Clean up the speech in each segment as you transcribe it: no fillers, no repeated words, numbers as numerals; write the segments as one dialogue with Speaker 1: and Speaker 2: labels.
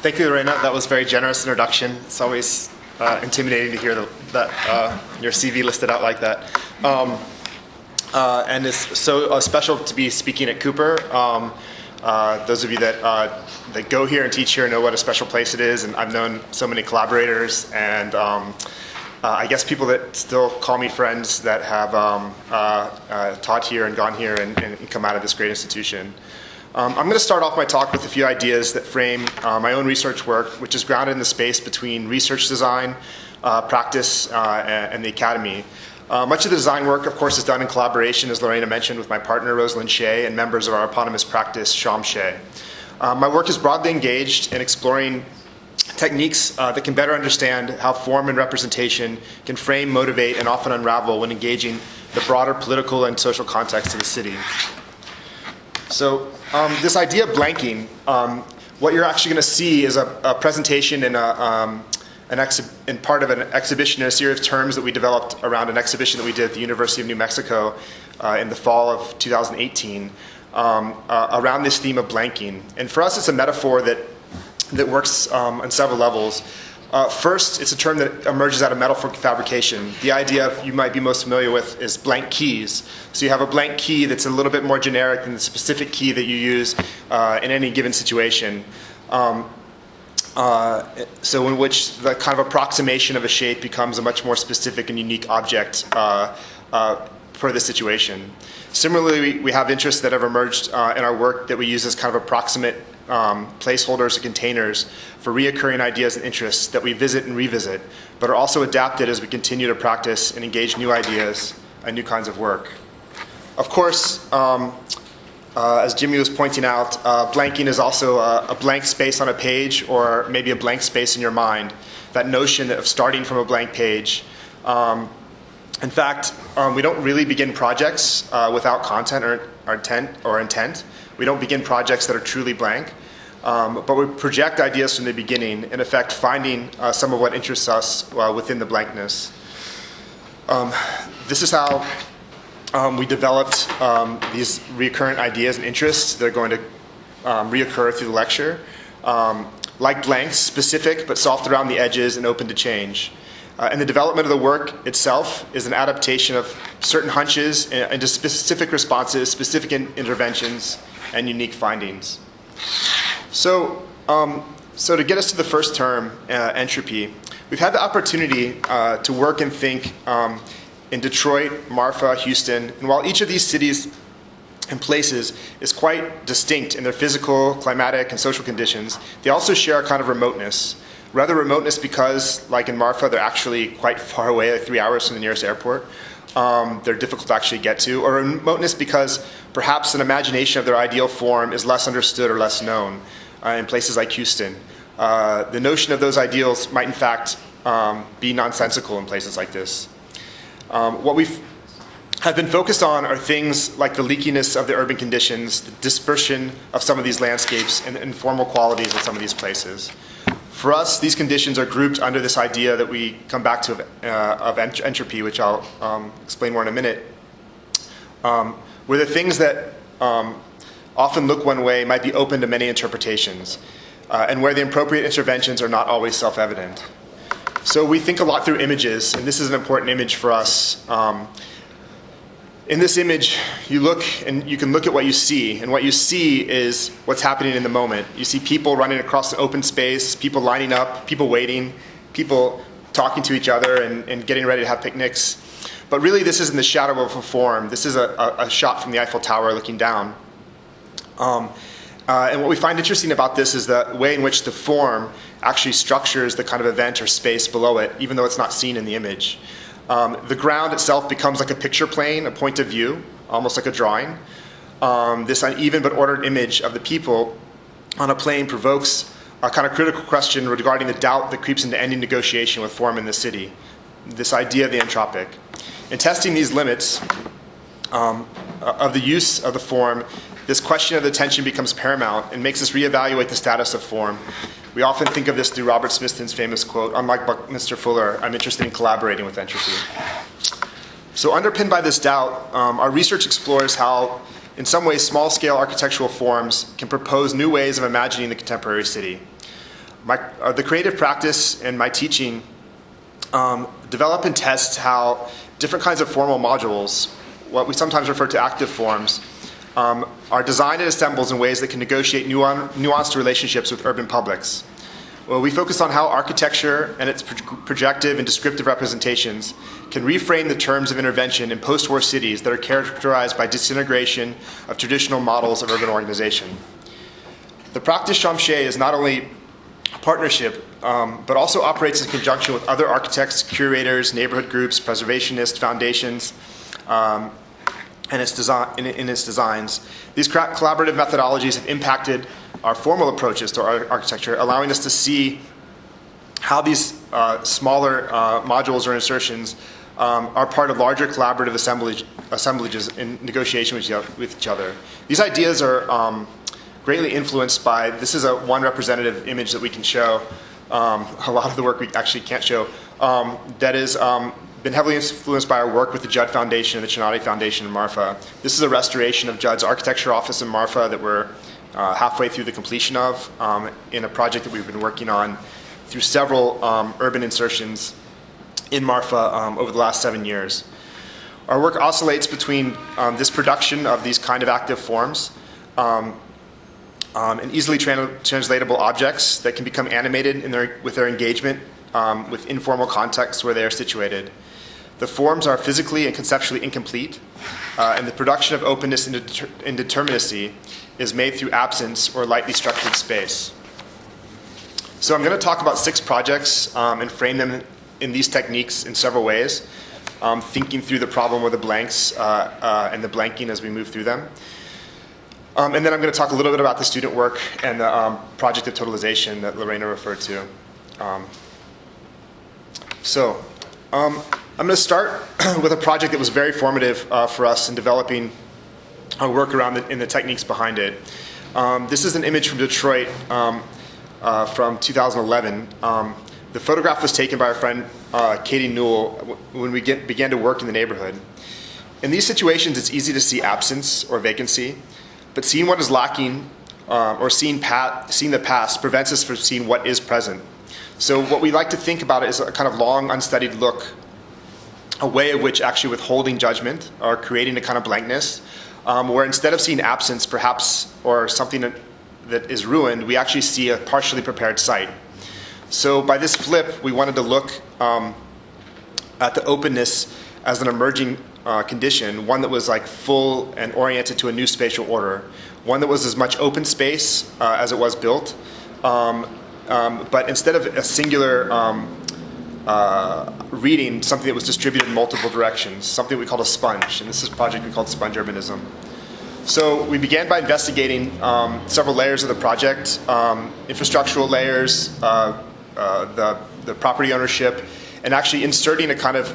Speaker 1: Thank you, Lorena. That was a very generous introduction. It's always intimidating to hear that your CV listed out like that. And it's so special to be speaking at Cooper. Those of you that go here and teach here know what a special place it is, and I've known so many collaborators and I guess people that still call me friends that have taught here and gone here and come out of this great institution. I'm going to start off my talk with a few ideas that frame my own research work, which is grounded in the space between research design, practice, and the academy. Much of the design work, of course, is done in collaboration, as Lorena mentioned, with my partner, Rosalyne Shieh, and members of our eponymous practice, Schaum. My work is broadly engaged in exploring techniques that can better understand how form and representation can frame, motivate, and often unravel when engaging the broader political and social context of the city. So this idea of blanking, what you're actually going to see is a presentation in part of an exhibition in a series of terms that we developed around an exhibition that we did at the University of New Mexico in the fall of 2018 around this theme of blanking. And for us, it's a metaphor that works on several levels. First, it's a term that emerges out of metal fabrication. The idea you might be most familiar with is blank keys. So you have a blank key that's a little bit more generic than the specific key that you use in any given situation. So in which the kind of approximation of a shape becomes a much more specific and unique object for the situation. Similarly, we have interests that have emerged in our work that we use as kind of approximate placeholders or containers for reoccurring ideas and interests that we visit and revisit, but are also adapted as we continue to practice and engage new ideas and new kinds of work. Of course, as Jimmy was pointing out, blanking is also a blank space on a page, or maybe a blank space in your mind. That notion of starting from a blank page. In fact, we don't really begin projects without content or intent. We don't begin projects that are truly blank, but we project ideas from the beginning, in effect finding some of what interests us within the blankness. This is how we developed these recurrent ideas and interests that are going to reoccur through the lecture. Like blanks, specific but soft around the edges and open to change. And the development of the work itself is an adaptation of certain hunches into specific responses, specific interventions, and unique findings. So to get us to the first term, entropy, we've had the opportunity to work and think in Detroit, Marfa, Houston, and while each of these cities and places is quite distinct in their physical, climatic, and social conditions, they also share a kind of remoteness. Rather remoteness because, like in Marfa, they're actually quite far away, like 3 hours from the nearest airport. They're difficult to actually get to. Or remoteness because perhaps an imagination of their ideal form is less understood or less known in places like Houston. The notion of those ideals might in fact be nonsensical in places like this. What we have been focused on are things like the leakiness of the urban conditions, the dispersion of some of these landscapes, and informal qualities of some of these places. For us, these conditions are grouped under this idea that we come back to of entropy, which I'll explain more in a minute, where the things that often look one way might be open to many interpretations, and where the appropriate interventions are not always self-evident. So we think a lot through images, and this is an important image for us. In this image, you look and you can look at what you see, and what you see is what's happening in the moment. You see people running across an open space, people lining up, people waiting, people talking to each other and getting ready to have picnics. But really this isn't the shadow of a form. This is a shot from the Eiffel Tower looking down. And what we find interesting about this is the way in which the form actually structures the kind of event or space below it, even though it's not seen in the image. The ground itself becomes like a picture plane, a point of view, almost like a drawing. This uneven but ordered image of the people on a plane provokes a kind of critical question regarding the doubt that creeps into any negotiation with form in the city, this idea of the entropic. In testing these limits of the use of the form, this question of the tension becomes paramount and makes us reevaluate the status of form. We often think of this through Robert Smithson's famous quote, "Unlike Buckminster Fuller, I'm interested in collaborating with entropy." So underpinned by this doubt, our research explores how, in some ways, small-scale architectural forms can propose new ways of imagining the contemporary city. the creative practice and my teaching develop and test how different kinds of formal modules, what we sometimes refer to active forms, are designed and assembled in ways that can negotiate nuanced relationships with urban publics. Well, we focus on how architecture and its projective and descriptive representations can reframe the terms of intervention in post-war cities that are characterized by disintegration of traditional models of urban organization. The practice Rosalyne Shieh is not only a partnership, but also operates in conjunction with other architects, curators, neighborhood groups, preservationists, foundations, in its designs. These collaborative methodologies have impacted our formal approaches to architecture, allowing us to see how these smaller modules or insertions are part of larger collaborative assemblages in negotiation with each other. These ideas are greatly influenced by, this is one representative image that we can show, a lot of the work we actually can't show, that is been heavily influenced by our work with the Judd Foundation and the Chinati Foundation in Marfa. This is a restoration of Judd's architecture office in Marfa that we're halfway through the completion of in a project that we've been working on through several urban insertions in Marfa over the last 7 years. Our work oscillates between this production of these kind of active forms and easily translatable objects that can become animated with their engagement with informal contexts where they are situated. The forms are physically and conceptually incomplete, and the production of openness and indeterminacy is made through absence or lightly structured space. So I'm going to talk about 6 projects and frame them in these techniques in several ways, thinking through the problem with the blanks and the blanking as we move through them. And then I'm going to talk a little bit about the student work and the project of totalization that Lorena referred to. I'm going to start with a project that was very formative for us in developing our work around in the techniques behind it. This is an image from Detroit from 2011. The photograph was taken by our friend Katie Newell when we began to work in the neighborhood. In these situations, it's easy to see absence or vacancy, but seeing what is lacking or seeing the past prevents us from seeing what is present. So what we like to think about it is a kind of long, unstudied look, a way of which actually withholding judgment or creating a kind of blankness, where instead of seeing absence perhaps or something that is ruined, we actually see a partially prepared site. So by this flip, we wanted to look at the openness as an emerging condition, one that was like full and oriented to a new spatial order, one that was as much open space as it was built, but instead of a singular reading, something that was distributed in multiple directions, something we called a sponge, and this is a project we called Sponge Urbanism. So we began by investigating several layers of the project, infrastructural layers, the property ownership, and actually inserting a kind of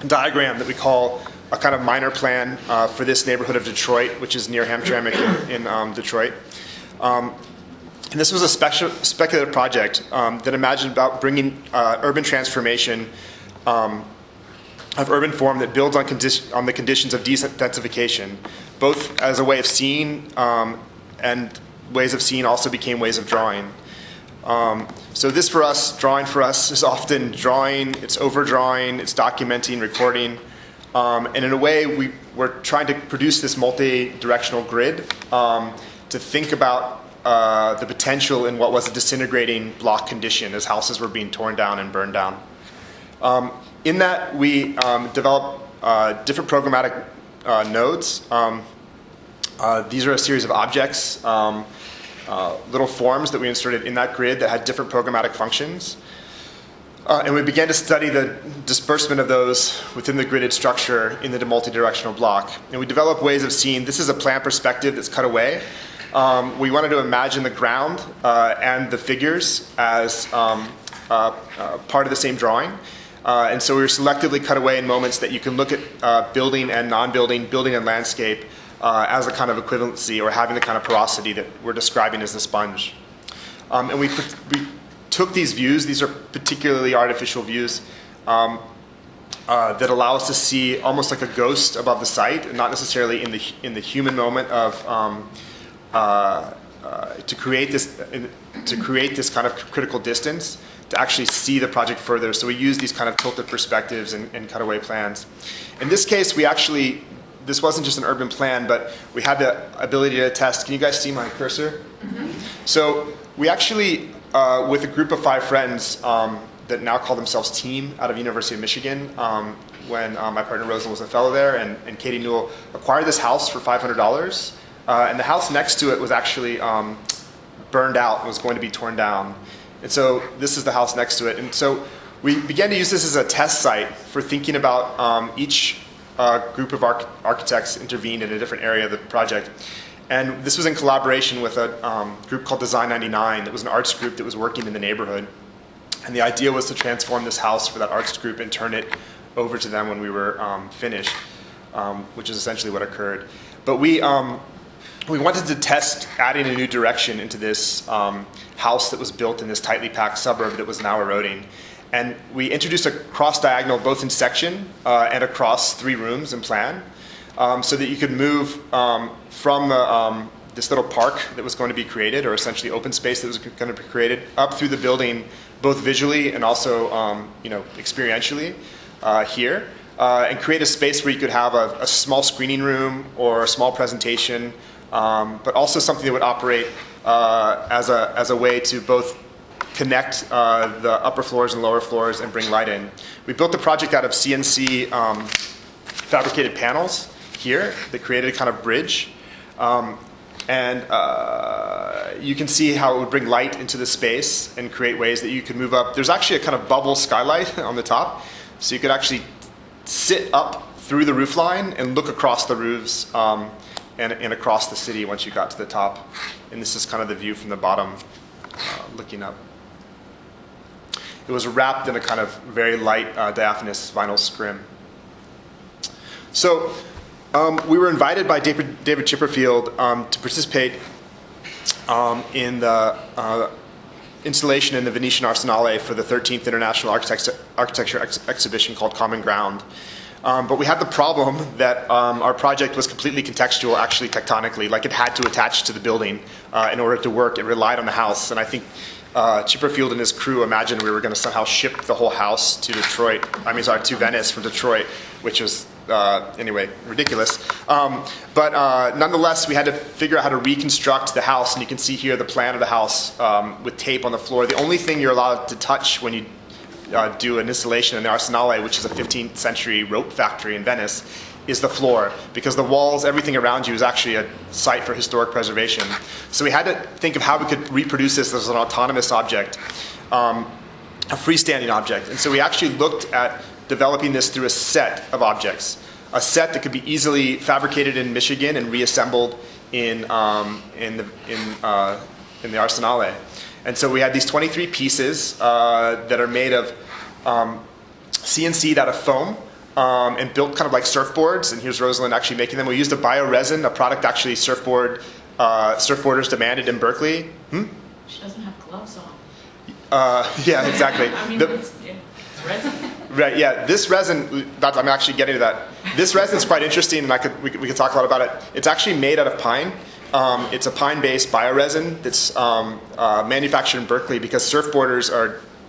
Speaker 1: diagram that we call a kind of minor plan for this neighborhood of Detroit, which is near Hamtramck in Detroit. And this was a speculative project that imagined about bringing urban transformation of urban form that builds on the conditions of densification, both as a way of seeing and ways of seeing also became ways of drawing. So this for us, drawing for us, is often drawing, it's overdrawing, it's documenting, recording, and in a way we're trying to produce this multi-directional grid to think about the potential in what was a disintegrating block condition as houses were being torn down and burned down. In that, we developed different programmatic nodes. These are a series of objects, little forms that we inserted in that grid that had different programmatic functions. And we began to study the disbursement of those within the gridded structure in the multi-directional block. And we developed ways of seeing, this is a plan perspective that's cut away. We wanted to imagine the ground and the figures as part of the same drawing. And so we were selectively cut away in moments that you can look at building and non-building, building and landscape as a kind of equivalency or having the kind of porosity that we're describing as the sponge. And we took these views, these are particularly artificial views, that allow us to see almost like a ghost above the site, and not necessarily in the human moment of to create this kind of critical distance to actually see the project further. So we use these kind of tilted perspectives and cutaway plans. In this case, this wasn't just an urban plan, but we had the ability to test. Can you guys see my cursor? Mm-hmm. So we actually, with a group of 5 friends that now call themselves Team out of University of Michigan, when my partner Rosalyne was a fellow there, and Katie Newell acquired this house for $500. And the house next to it was actually burned out and was going to be torn down. And so this is the house next to it. And so we began to use this as a test site for thinking about each group of architects intervened in a different area of the project. And this was in collaboration with a group called Design 99 that was an arts group that was working in the neighborhood. And the idea was to transform this house for that arts group and turn it over to them when we were finished, which is essentially what occurred. But we wanted to test adding a new direction into this house that was built in this tightly packed suburb that was now eroding. And we introduced a cross diagonal both in section and across 3 rooms in plan, so that you could move from this little park that was going to be created, or essentially open space that was going to be created, up through the building, both visually and also experientially here, and create a space where you could have a small screening room or a small presentation, but also something that would operate as a way to both connect the upper floors and lower floors and bring light in. We built the project out of CNC fabricated panels here that created a kind of bridge. And you can see how it would bring light into the space and create ways that you could move up. There's actually a kind of bubble skylight on the top, so you could actually sit up through the roof line and look across the roofs and across the city once you got to the top. And this is kind of the view from the bottom, looking up. It was wrapped in a kind of very light diaphanous vinyl scrim. So we were invited by David Chipperfield to participate in the installation in the Venetian Arsenale for the 13th International Architecture Exhibition called Common Ground. But we had the problem that our project was completely contextual, actually tectonically, like it had to attach to the building in order to work. It relied on the house. And I think Chipperfield and his crew imagined we were going to somehow ship the whole house to to Venice from Detroit, which was, anyway, ridiculous. But nonetheless, we had to figure out how to reconstruct the house. And you can see here the plan of the house with tape on the floor. The only thing you're allowed to touch when you do an installation in the Arsenale, which is a 15th century rope factory in Venice, is the floor, because the walls, everything around you is actually a site for historic preservation. So we had to think of how we could reproduce this as an autonomous object, a freestanding object. And so we actually looked at developing this through a set of objects, a set that could be easily fabricated in Michigan and reassembled in the Arsenale. And so we had these 23 pieces that are made of CNC'd out of foam and built kind of like surfboards. And here's Rosalyne actually making them. We used a bioresin, a product actually surfboarders demanded in Berkeley.
Speaker 2: She doesn't have gloves on.
Speaker 1: Yeah, exactly.
Speaker 2: I mean, it's resin.
Speaker 1: Right, yeah. This resin, I'm actually getting to that. This resin is quite interesting, and we could talk a lot about it. It's actually made out of pine. It's a pine-based bioresin that's manufactured in Berkeley because surfboarders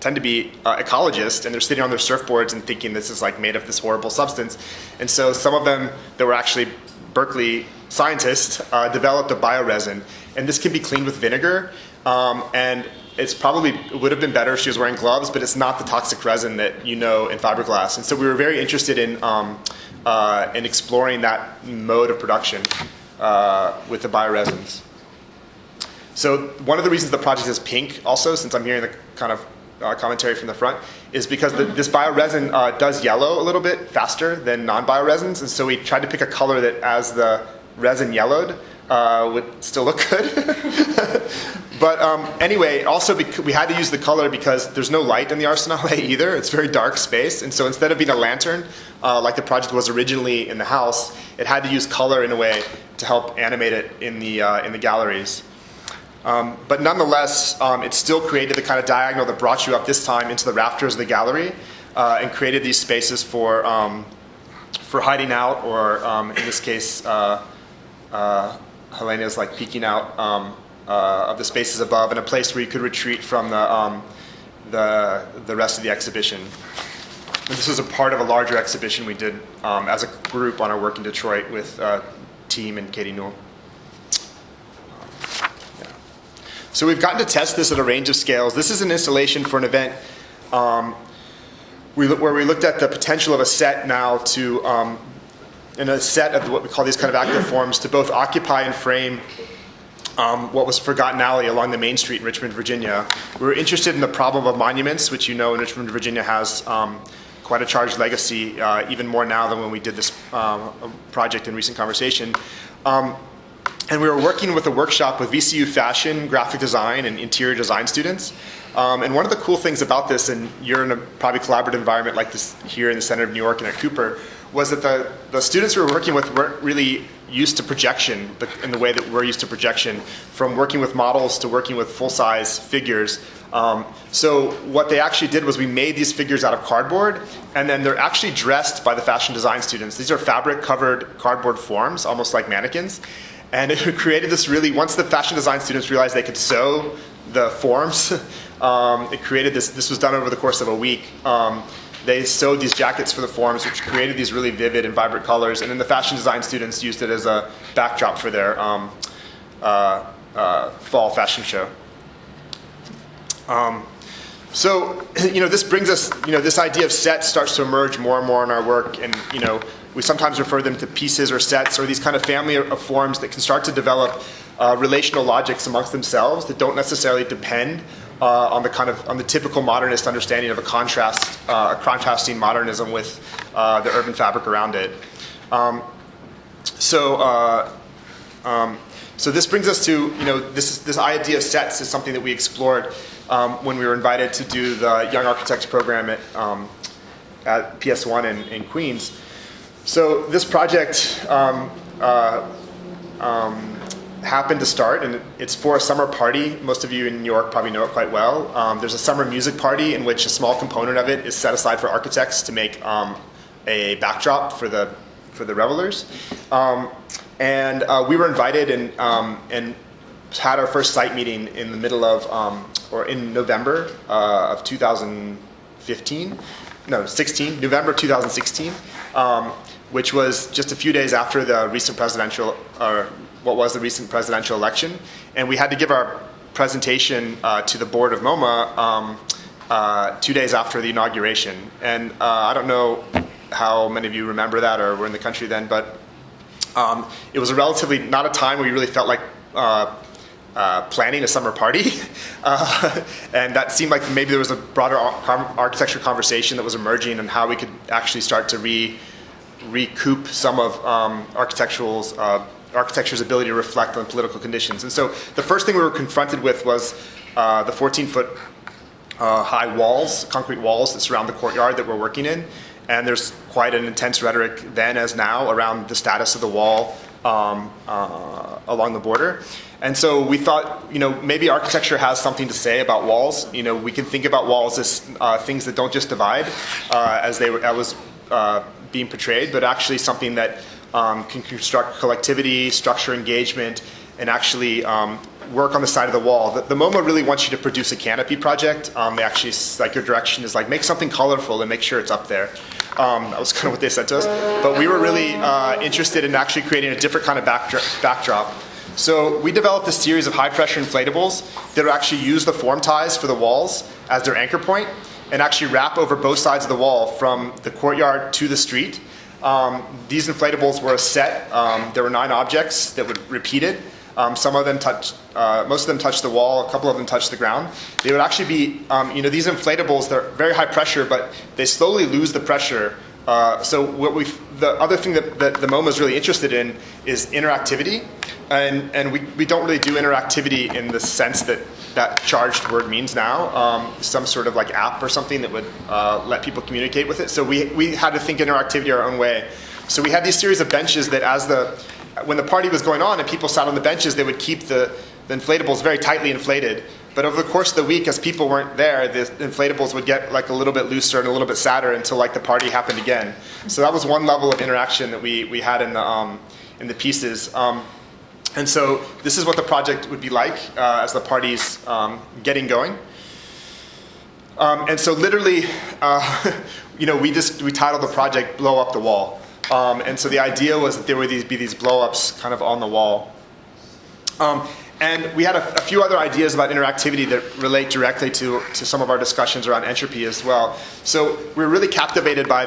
Speaker 1: tend to be ecologists, and they're sitting on their surfboards and thinking this is like made of this horrible substance. And so some of them that were actually Berkeley scientists developed a bioresin, and this can be cleaned with vinegar. And it would have been better if she was wearing gloves, but it's not the toxic resin that you know in fiberglass. And so we were very interested in exploring that mode of production with the bioresins. So one of the reasons the project is pink also, since I'm hearing the kind of commentary from the front, is because this bioresin does yellow a little bit faster than non-bioresins. And so we tried to pick a color that, as the resin yellowed, would still look good. But anyway, also we had to use the color because there's no light in the Arsenale either. It's very dark space. And so instead of being a lantern, like the project was originally in the house, it had to use color in a way to help animate it in the galleries. But nonetheless, it still created the kind of diagonal that brought you up this time into the rafters of the gallery and created these spaces for hiding out, or in this case, Helena's like peeking out of the spaces above, and a place where you could retreat from the rest of the exhibition. And this was a part of a larger exhibition we did as a group on our work in Detroit with Team and Katie Newell. Yeah. So we've gotten to test this at a range of scales. This is an installation for an event where we looked at the potential of a set now to, in a set of what we call these kind of active forms, to both occupy and frame what was Forgotten Alley along the main street in Richmond, Virginia. We were interested in the problem of monuments, which you know in Richmond, Virginia has quite a charged legacy, even more now than when we did this project in recent conversation. And we were working with a workshop with VCU fashion, graphic design, and interior design students. And one of the cool things about this, and you're in a probably collaborative environment like this here in the center of New York and at Cooper, was that the students we were working with weren't really used to projection in the way that we're used to projection, from working with models to working with full-size figures. So what they actually did was we made these figures out of cardboard, and then they're actually dressed by the fashion design students. These are fabric-covered cardboard forms, almost like mannequins. And it created this really, once the fashion design students realized they could sew the forms, it created this was done over the course of a week. They sewed these jackets for the forms, which created these really vivid and vibrant colors. And then the fashion design students used it as a backdrop for their fall fashion show. So, this brings us, this idea of sets starts to emerge more and more in our work. And, we sometimes refer them to pieces or sets or these kind of family of forms that can start to develop relational logics amongst themselves that don't necessarily depend on the typical modernist understanding of a contrasting modernism with the urban fabric around it. So this brings us to, this idea of sets is something that we explored when we were invited to do the Young Architects program at PS1 in Queens. So this project happened to start, and it's for a summer party. Most of you in New York probably know it quite well. There's a summer music party in which a small component of it is set aside for architects to make a backdrop for the revelers. And we were invited and had our first site meeting in the middle of, or in November of 2015. No, 16, November 2016, which was just a few days after the recent presidential, or what was the recent presidential election. And we had to give our presentation to the board of MoMA 2 days after the inauguration. And I don't know how many of you remember that or were in the country then, but it was a relatively, not a time where you really felt like planning a summer party. And that seemed like maybe there was a broader architecture conversation that was emerging on how we could actually start to recoup some of architecture's ability to reflect on political conditions. And so the first thing we were confronted with was the 14-foot high walls, concrete walls that surround the courtyard that we're working in. And there's quite an intense rhetoric then as now around the status of the wall along the border. And so we thought, maybe architecture has something to say about walls. We can think about walls as things that don't just divide, as was being portrayed, but actually something that can construct collectivity, structure engagement, and actually work on the side of the wall. The MoMA really wants you to produce a canopy project. They actually, like, your direction is like, make something colorful and make sure it's up there. That was kind of what they said to us. But we were really interested in actually creating a different kind of backdrop. So we developed a series of high-pressure inflatables that would actually use the form ties for the walls as their anchor point and actually wrap over both sides of the wall from the courtyard to the street. These inflatables were a set. There were 9 objects that would repeat it. Some of them touched, most of them touched the wall, a couple of them touched the ground. They would actually be, these inflatables, they're very high pressure, but they slowly lose the pressure. So the other thing that the MoMA is really interested in is interactivity. And we don't really do interactivity in the sense that charged word means now, some sort of like app or something that would let people communicate with it. So we had to think interactivity our own way. So we had these series of benches that when the party was going on and people sat on the benches, they would keep the inflatables very tightly inflated. But over the course of the week, as people weren't there, the inflatables would get like a little bit looser and a little bit sadder until like the party happened again. So that was one level of interaction that we had in the pieces. And so this is what the project would be like as the party's getting going. And so literally, we titled the project "Blow Up the Wall." And so the idea was that there would be these blow-ups kind of on the wall. And we had a few other ideas about interactivity that relate directly to some of our discussions around entropy as well. So we were really captivated by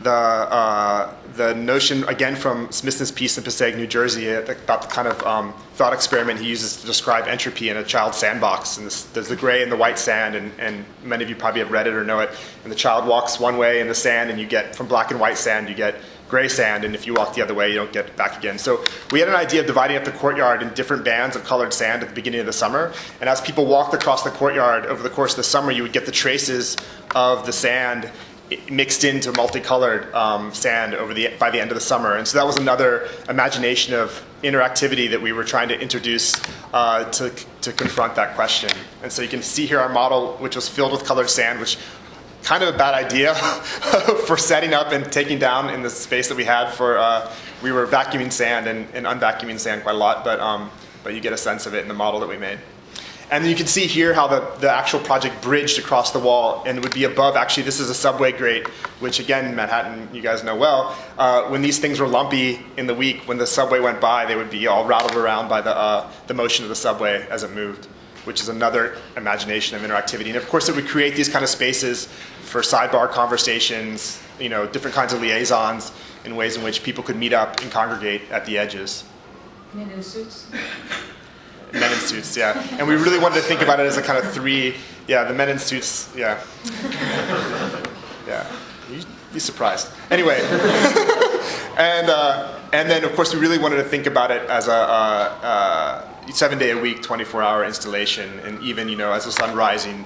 Speaker 1: the notion, again, from Smithson's piece in Passaic, New Jersey, about the kind of thought experiment he uses to describe entropy in a child sandbox. And there's the gray and the white sand, and many of you probably have read it or know it. And the child walks one way in the sand, and you get, from black and white sand, you get gray sand, and if you walk the other way, you don't get it back again. So we had an idea of dividing up the courtyard in different bands of colored sand at the beginning of the summer. And as people walked across the courtyard over the course of the summer, you would get the traces of the sand mixed into multicolored sand by the end of the summer. And so that was another imagination of interactivity that we were trying to introduce to confront that question. And so you can see here our model, which was filled with colored sand, which kind of a bad idea for setting up and taking down in the space that we had for, we were vacuuming sand and unvacuuming sand quite a lot, but you get a sense of it in the model that we made. And then you can see here how the actual project bridged across the wall and would be above. Actually, this is a subway grate, which again, Manhattan, you guys know well. When these things were lumpy in the week, when the subway went by, they would be all rattled around by the motion of the subway as it moved, which is another imagination of interactivity. And of course, it would create these kind of spaces for sidebar conversations, different kinds of liaisons in ways in which people could meet up and congregate at the edges.
Speaker 2: Men in suits.
Speaker 1: Men in suits, yeah. And we really wanted to think about it as a kind of the men in suits, yeah. Yeah, you'd be surprised. Anyway, and then of course we really wanted to think about it as a 7-day-a-week, 24-hour installation, and even, as the sun rising,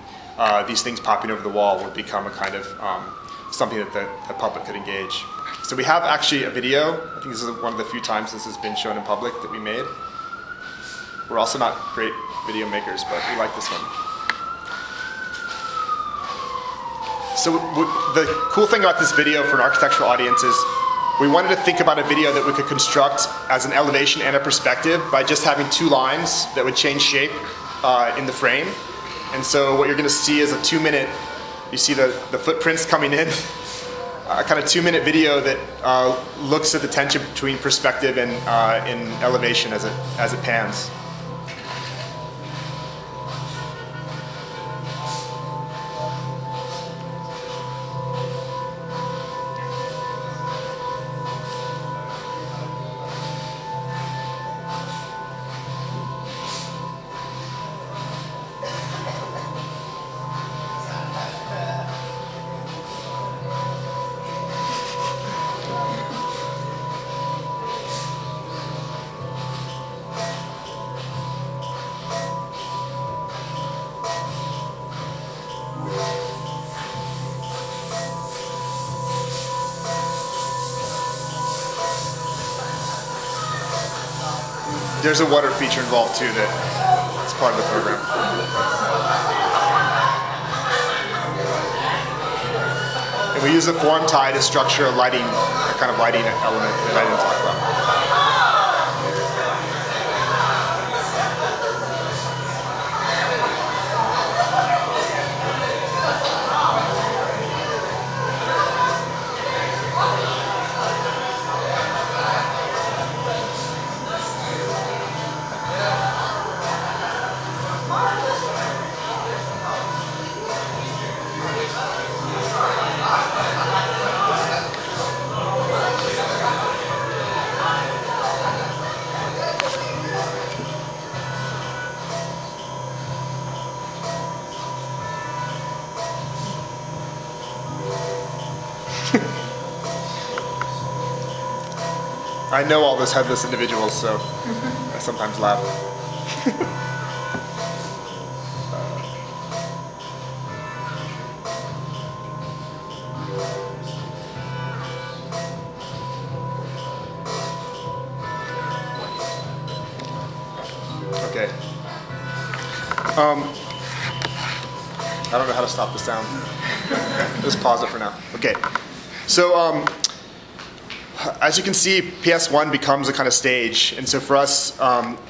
Speaker 1: these things popping over the wall would become a kind of something that the public could engage. So we have actually a video. I think this is one of the few times this has been shown in public that we made. We're also not great video makers, but we like this one. So the cool thing about this video for an architectural audience is we wanted to think about a video that we could construct as an elevation and a perspective by just having two lines that would change shape in the frame. And so what you're going to see is a 2-minute, you see the footprints coming in, a kind of 2-minute video that looks at the tension between perspective and in elevation as it pans. There's a water feature involved too that's part of the program. And we use a form tie to structure a kind of lighting element that I didn't talk about. I know all those headless individuals, so I sometimes laugh. Okay. I don't know how to stop the sound. Just pause it for now. Okay. So, as you can see, PS1 becomes a kind of stage, and so for us,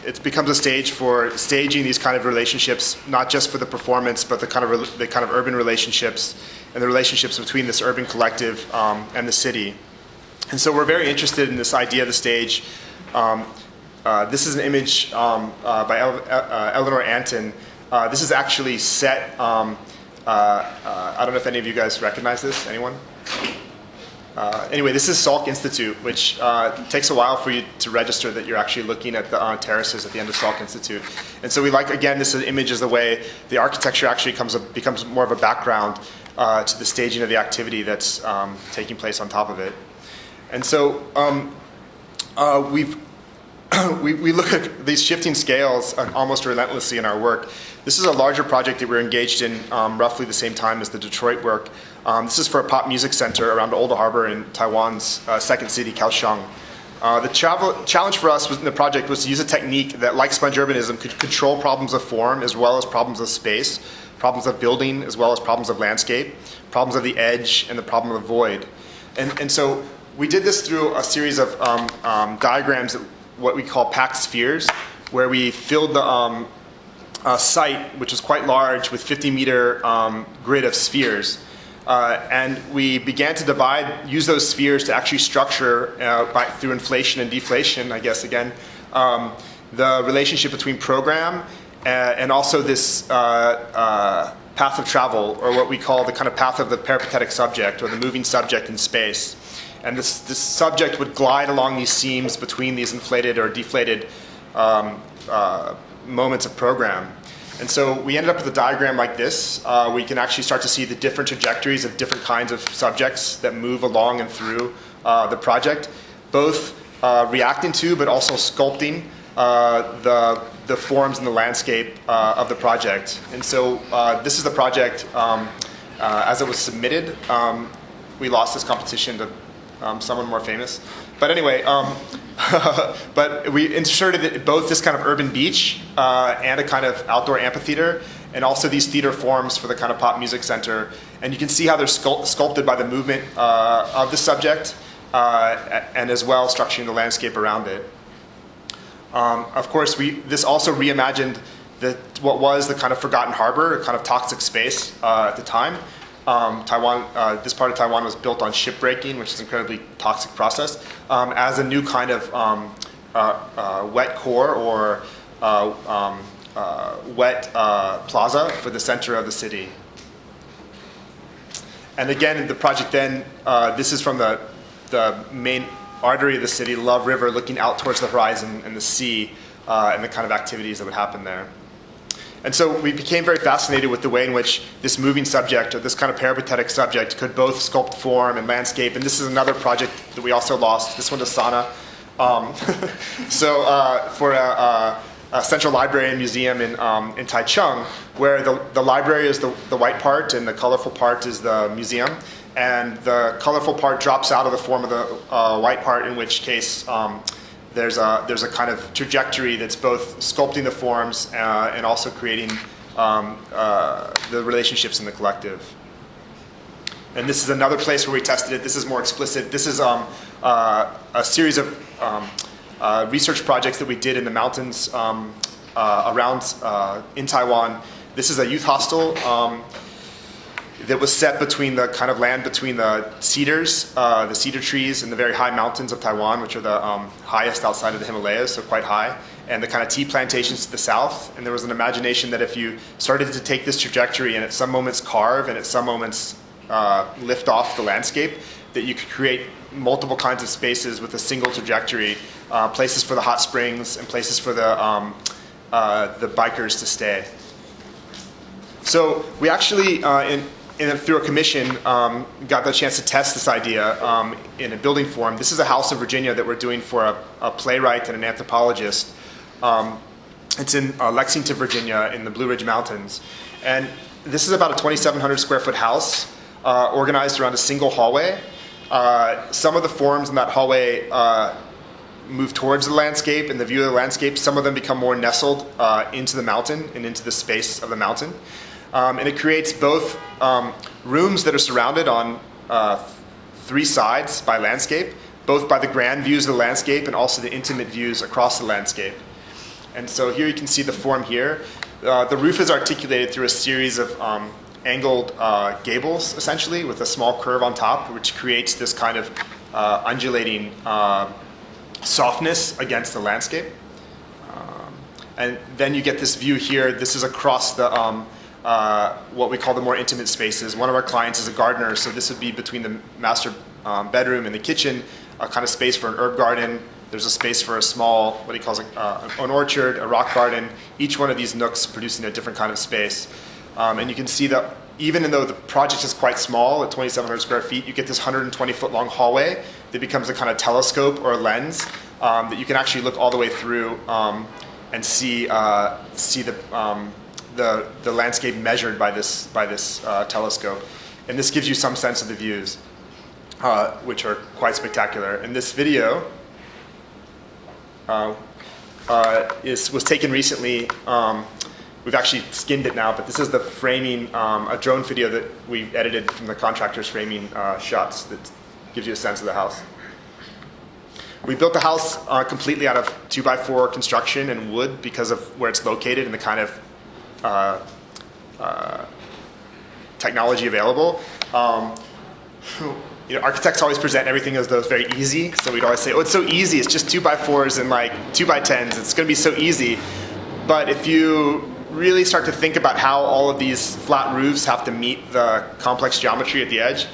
Speaker 1: it becomes a stage for staging these kind of relationships, not just for the performance, but the kind of urban relationships and the relationships between this urban collective and the city. And so we're very interested in this idea of the stage. This is an image by Eleanor Anton. This is actually set. I don't know if any of you guys recognize this. Anyone? Anyway, this is Salk Institute, which takes a while for you to register that you're actually looking at the terraces at the end of Salk Institute. And so we like, again, this image is the way the architecture actually becomes more of a background to the staging of the activity that's taking place on top of it. And so we look at these shifting scales almost relentlessly in our work. This is a larger project that we're engaged in roughly the same time as the Detroit work. This is for a pop music center around Old Harbor in Taiwan's second city, Kaohsiung. The challenge for us in the project was to use a technique that, like sponge urbanism, could control problems of form as well as problems of space, problems of building as well as problems of landscape, problems of the edge, and the problem of the void. And so we did this through a series of diagrams, what we call packed spheres, where we filled the site, which was quite large, with 50-meter grid of spheres. And we began to use those spheres to actually structure, through inflation and deflation, I guess, again, the relationship between program and also this path of travel, or what we call the kind of path of the peripatetic subject, or the moving subject in space. And this subject would glide along these seams between these inflated or deflated moments of program. And so we ended up with a diagram like this. We can actually start to see the different trajectories of different kinds of subjects that move along and through the project, both reacting to but also sculpting the forms and the landscape of the project. And so this is the project as it was submitted. We lost this competition to someone more famous. But anyway, but we inserted both this kind of urban beach and a kind of outdoor amphitheater, and also these theater forms for the kind of pop music center. And you can see how they're sculpted by the movement of the subject, and as well structuring the landscape around it. Of course, this also reimagined what was the kind of forgotten harbor, a kind of toxic space at the time. This part of Taiwan was built on shipbreaking, which is an incredibly toxic process, as a new kind of wet core or wet plaza for the center of the city. And again, the project then, this is from the main artery of the city, Love River, looking out towards the horizon and the sea, and the kind of activities that would happen there. And so we became very fascinated with the way in which this moving subject, or this kind of peripatetic subject, could both sculpt form and landscape. And this is another project that we also lost, this one to Sana. For a central library and museum in Taichung, where the library is the white part and the colorful part is the museum. And the colorful part drops out of the form of the white part, in which case there's a kind of trajectory that's both sculpting the forms and also creating the relationships in the collective. And this is another place where we tested it. This is more explicit. This is a series of research projects that we did in the mountains around in Taiwan. This is a youth hostel that was set between the kind of land between the cedar trees and the very high mountains of Taiwan, which are the highest outside of the Himalayas, so quite high, and the kind of tea plantations to the south. And there was an imagination that if you started to take this trajectory and at some moments carve and at some moments lift off the landscape, that you could create multiple kinds of spaces with a single trajectory, places for the hot springs and places for the bikers to stay. So we actually, through a commission, got the chance to test this idea in a building form. This is a house in Virginia that we're doing for a playwright and an anthropologist. It's in Lexington, Virginia, in the Blue Ridge Mountains. And this is about a 2,700 square foot house organized around a single hallway. Some of the forms in that hallway move towards the landscape and the view of the landscape. Some of them become more nestled into the mountain and into the space of the mountain. And it creates both rooms that are surrounded on three sides by landscape, both by the grand views of the landscape and also the intimate views across the landscape. And so here you can see the form here. The roof is articulated through a series of angled gables, essentially, with a small curve on top, which creates this kind of undulating softness against the landscape. And then you get this view here. This is across the what we call the more intimate spaces. One of our clients is a gardener, so this would be between the master bedroom and the kitchen, a kind of space for an herb garden. There's a space for a small, what he calls an orchard, a rock garden. Each one of these nooks producing a different kind of space. And you can see that even though the project is quite small, at 2,700 square feet, you get this 120-foot long hallway that becomes a kind of telescope or a lens that you can actually look all the way through and see the landscape measured by this telescope. And this gives you some sense of the views, which are quite spectacular. And this video was taken recently. We've actually skinned it now, but this is the framing, a drone video that we edited from the contractor's framing shots that gives you a sense of the house. We built the house completely out of 2x4 construction and wood because of where it's located and the kind of technology available. Architects always present everything as though it's very easy, so we'd always say, oh, it's so easy, it's just 2x4s and like 2x10s, it's going to be so easy. But if you really start to think about how all of these flat roofs have to meet the complex geometry at the edge,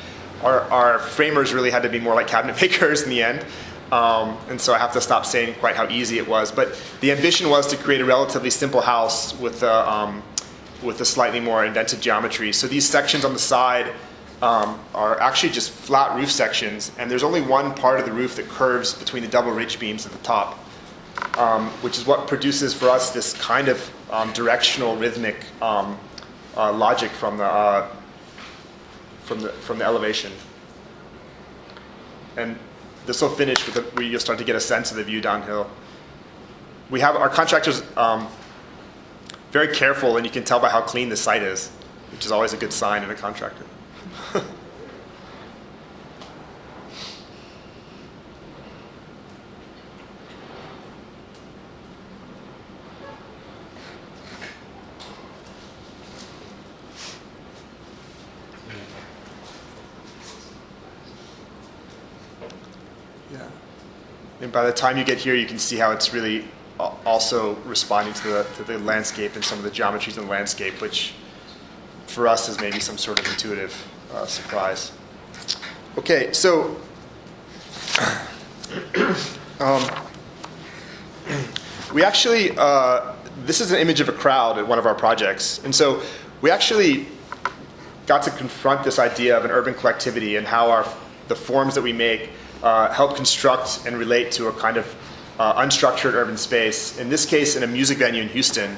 Speaker 1: our framers really had to be more like cabinet makers in the end. And so I have to stop saying quite how easy it was. But the ambition was to create a relatively simple house with a slightly more invented geometry. So these sections on the side are actually just flat roof sections, and there's only one part of the roof that curves between the double ridge beams at the top, which is what produces for us this kind of directional, rhythmic logic from the elevation. And this will finish with where you'll start to get a sense of the view downhill. We have our contractors very careful, and you can tell by how clean the site is, which is always a good sign in a contractor. And by the time you get here, you can see how it's really also responding to the landscape and some of the geometries in the landscape, which for us is maybe some sort of intuitive surprise. Okay, so we actually, this is an image of a crowd at one of our projects. And so we actually got to confront this idea of an urban collectivity and how the forms that we make help construct and relate to a kind of unstructured urban space. In this case, in a music venue in Houston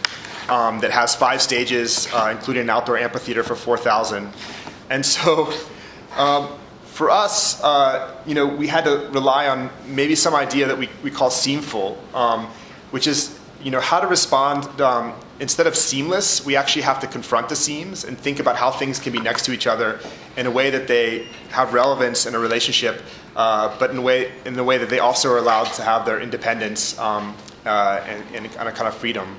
Speaker 1: that has 5 stages, including an outdoor amphitheater for 4,000. And so for us, we had to rely on maybe some idea that we call seamful, which is how to respond. Instead of seamless, we actually have to confront the seams and think about how things can be next to each other in a way that they have relevance in a relationship, but in the way that they also are allowed to have their independence and a kind of freedom.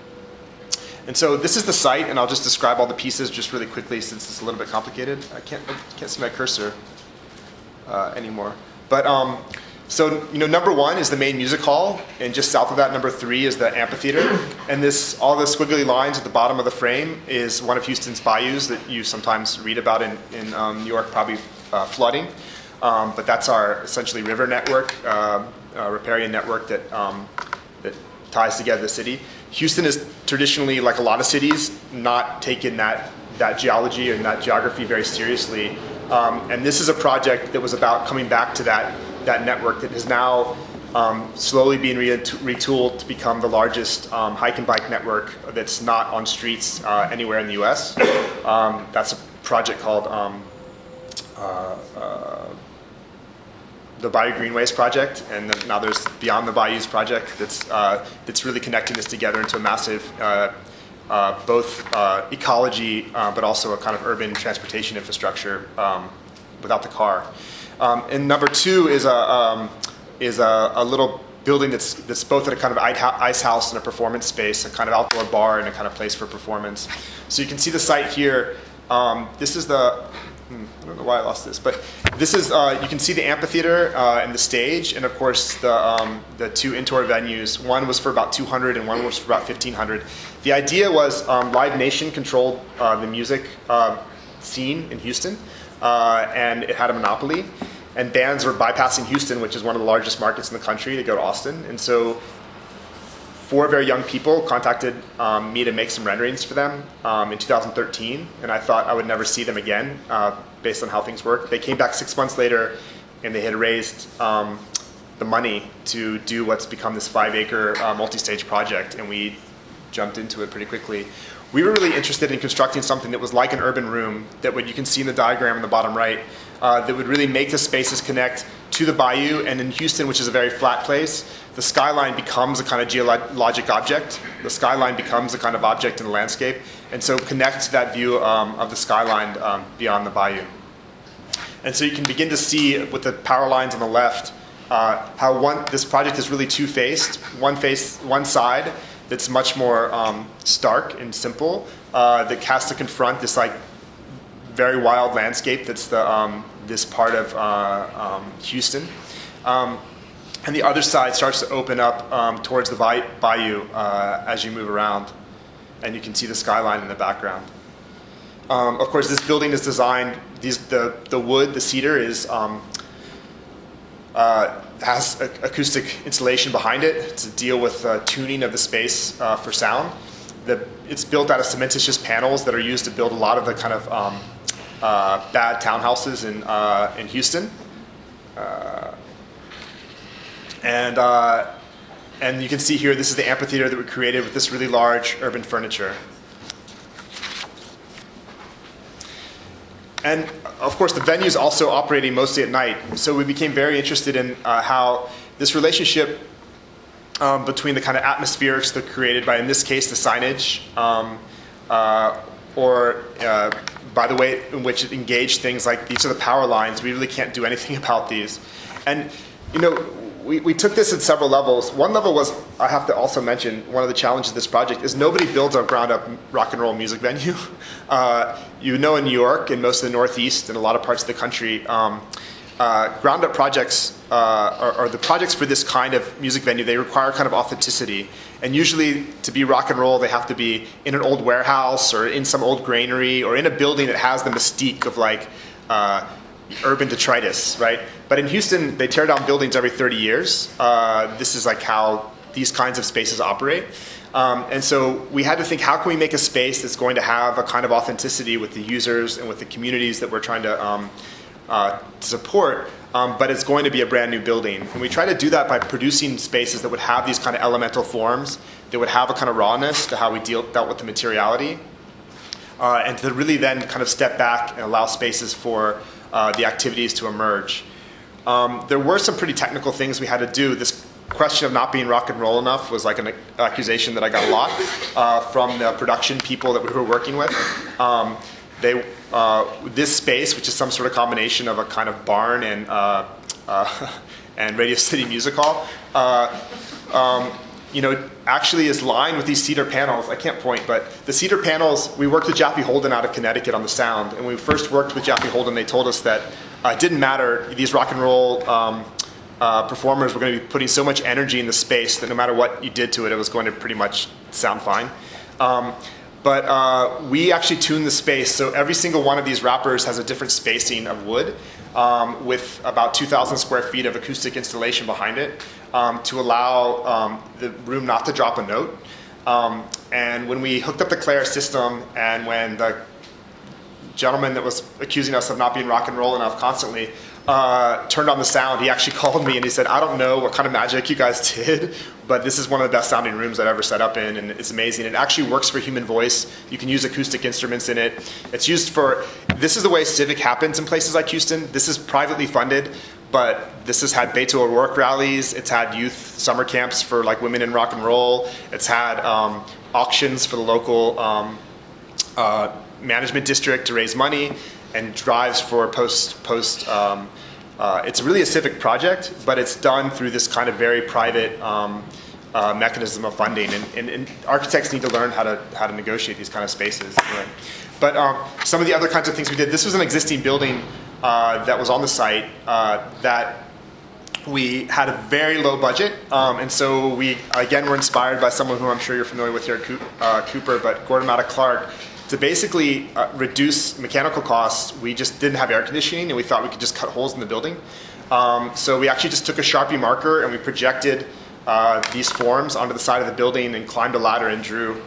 Speaker 1: And so this is the site, and I'll just describe all the pieces just really quickly since it's a little bit complicated. I can't see my cursor anymore. But so number 1 is the main music hall, and just south of that, number 3 is the amphitheater. And all the squiggly lines at the bottom of the frame is one of Houston's bayous that you sometimes read about in New York, probably flooding. But that's our essentially river network, riparian network that ties together the city. Houston is traditionally, like a lot of cities, not taken that geology and that geography very seriously. And this is a project that was about coming back to that network that is now slowly being retooled to become the largest hike and bike network that's not on streets anywhere in the U.S. That's a project called the Bayou Greenways Project, and now there's Beyond the Bayous Project that's really connecting this together into a massive both ecology but also a kind of urban transportation infrastructure without the car. And number 2 is is a little building that's both at a kind of ice house and a performance space, a kind of outdoor bar and a kind of place for performance. So you can see the site here. This is the, I don't know why I lost this, but this is, you can see the amphitheater and the stage, and of course the two indoor venues. One was for about 200 and one was for about 1,500. The idea was Live Nation controlled the music scene in Houston, and it had a monopoly. And bands were bypassing Houston, which is one of the largest markets in the country, to go to Austin. And so 4 very young people contacted me to make some renderings for them in 2013. And I thought I would never see them again based on how things work. They came back 6 months later, and they had raised the money to do what's become this 5-acre multi-stage project. And we jumped into it pretty quickly. We were really interested in constructing something that was like an urban room, that you can see in the diagram in the bottom right, that would really make the spaces connect to the bayou. And in Houston, which is a very flat place, the skyline becomes a kind of geologic object. The skyline becomes a kind of object in the landscape, and so connect to that view of the skyline beyond the bayou. And so you can begin to see with the power lines on the left how this project is really two-faced. One side that's much more stark and simple, that has to confront this like very wild landscape that's this part of Houston. And the other side starts to open up towards the bayou as you move around, and you can see the skyline in the background. Of course, this building is designed, the wood, the cedar has acoustic insulation behind it to deal with tuning of the space for sound. It's built out of cementitious panels that are used to build a lot of the kind of bad townhouses in Houston. And you can see here, this is the amphitheater that we created with this really large urban furniture. And of course, the venue is also operating mostly at night. So we became very interested in how this relationship between the kind of atmospherics that are created by, in this case, the signage, or by the way in which it engaged things like these are the power lines. We really can't do anything about these. And we took this at several levels. One level was, I have to also mention, one of the challenges of this project is nobody builds a ground-up rock and roll music venue. In New York and most of the Northeast and a lot of parts of the country, ground-up projects or the projects for this kind of music venue, they require kind of authenticity. And usually, to be rock and roll, they have to be in an old warehouse or in some old granary or in a building that has the mystique of like urban detritus, right? But in Houston, they tear down buildings every 30 years. This is like how these kinds of spaces operate. And so we had to think, how can we make a space that's going to have a kind of authenticity with the users and with the communities that we're trying to support, but it's going to be a brand new building. And we try to do that by producing spaces that would have these kind of elemental forms, that would have a kind of rawness to how we dealt with the materiality, and to really then kind of step back and allow spaces for the activities to emerge. There were some pretty technical things we had to do. This question of not being rock and roll enough was like an accusation that I got a lot from the production people that we were working with. This space, which is some sort of combination of a kind of barn and Radio City Music Hall, actually is lined with these cedar panels. I can't point, but the cedar panels, we worked with Jaffe Holden out of Connecticut on the sound. And when we first worked with Jaffe Holden, they told us that it didn't matter. These rock and roll performers were going to be putting so much energy in the space that no matter what you did to it, it was going to pretty much sound fine. But we actually tuned the space. So every single one of these wrappers has a different spacing of wood with about 2,000 square feet of acoustic installation behind it to allow the room not to drop a note. And when we hooked up the Claire system and when the gentleman that was accusing us of not being rock and roll enough constantly turned on the sound, he actually called me and he said, I don't know what kind of magic you guys did, but this is one of the best sounding rooms I've ever set up in, and it's amazing. It actually works for human voice. You can use acoustic instruments in it. It's used for, this is the way civic happens in places like Houston. This is privately funded, but this has had Beto O'Rourke rallies. It's had youth summer camps for like women in rock and roll. It's had auctions for the local management district to raise money, and drives for post it's really a civic project, but it's done through this kind of very private mechanism of funding, and architects need to learn how to negotiate these kind of spaces. Anyway. But some of the other kinds of things we did, this was an existing building that was on the site that we had a very low budget, and so we, again, were inspired by someone who I'm sure you're familiar with here at Cooper, but Gordon Maddock Clark, to basically reduce mechanical costs. We just didn't have air conditioning, and we thought we could just cut holes in the building. So we actually just took a Sharpie marker and we projected these forms onto the side of the building and climbed a ladder and drew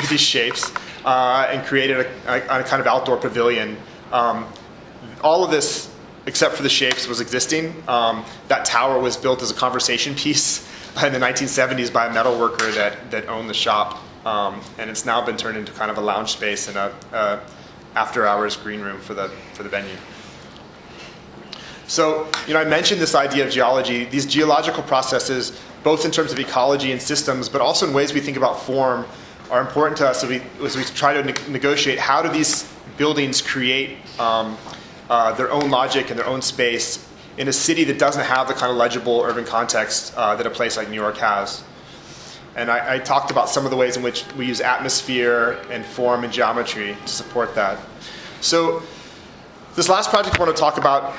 Speaker 1: these shapes and created a kind of outdoor pavilion. All of this, except for the shapes, was existing. That tower was built as a conversation piece in the 1970s by a metal worker that owned the shop. And it's now been turned into kind of a lounge space and a after-hours green room for the venue. So, I mentioned this idea of geology. These geological processes, both in terms of ecology and systems, but also in ways we think about form, are important to us as we try to negotiate how do these buildings create their own logic and their own space in a city that doesn't have the kind of legible urban context that a place like New York has. And I talked about some of the ways in which we use atmosphere and form and geometry to support that. So this last project I want to talk about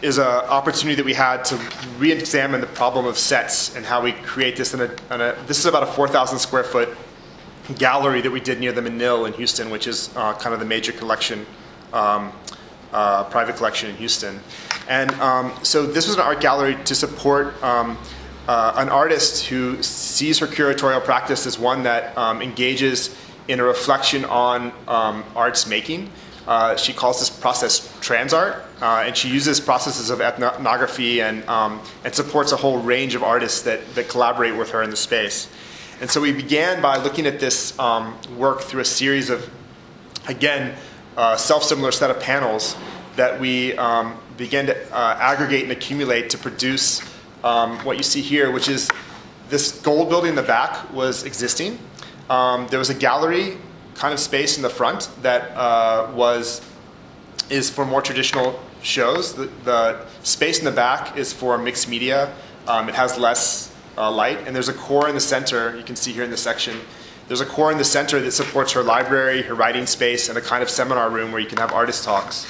Speaker 1: is an opportunity that we had to re-examine the problem of sets and how we create this this is about a 4,000 square foot gallery that we did near the Menil in Houston, which is kind of the major collection, private collection in Houston. And so this was an art gallery to support an artist who sees her curatorial practice as one that engages in a reflection on art's making. She calls this process trans art, and she uses processes of ethnography and supports a whole range of artists that collaborate with her in the space. And so we began by looking at this work through a series of, again, self-similar set of panels that we began to aggregate and accumulate to produce what you see here, which is this gold building in the back was existing. There was a gallery kind of space in the front that is for more traditional shows. The space in the back is for mixed media. It has less light, and there's a core in the center. You can see here in this section. There's a core in the center that supports her library, her writing space, and a kind of seminar room where you can have artist talks.